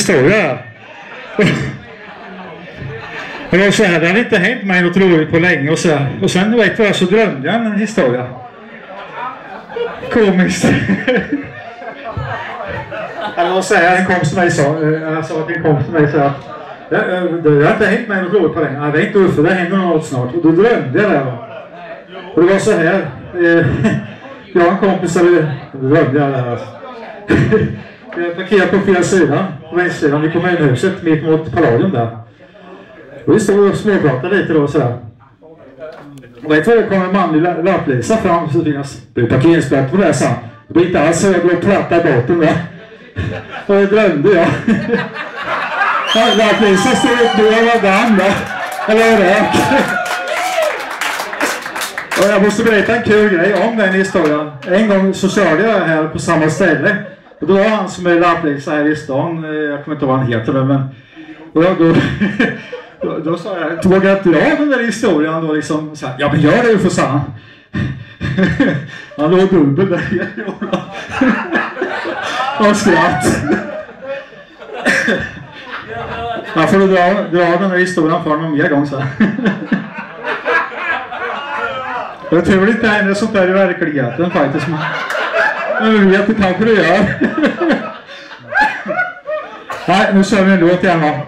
historia här. Och jag så här, det hade inte hänt mig något roligt på länge och så här. Och sen vet jag så drömde jag en historia. Komiskt. Jag måste säga, en kompis till mig sa, jag sa till en kompis till mig så att det har inte hänt mig något roligt på länge. Det är inte Uffe, det händer något snart. Och då drömde jag det. Och det var så här. Jag har en kompis som drömde jag det här. Jag parkerade på fel sida, på vänstersidan i kommunhuset mitt mot Palladium där. Och vi stod och småpratade lite då och sådär. Och vet du vad, det kom en manlig lapplisa fram så finns det parkeringsplats på det här, sa han. Det blir inte alls så jag blev platta i botten där. Och det drömde jag. Lapplisa stod upp nu och var damm där. Eller rök. Och jag måste berätta en kul grej om den historien. En gång så körde jag här på samma ställe. Och då var han som är lapplisa här i stan. Jag kommer inte ihåg vad han heter men... Och då sa jag, tog jag dra den där historien då liksom så här, ja men gör det ju för fan. Han låg dubbel där i jorden. Och skratt. Jag får dra den där historien för någon mer gång så här. Jag tror inte händer sånt där i verkligheten faktiskt. Men vi vet, det kanske det gör. Nej, nu kör vi en låt igen va.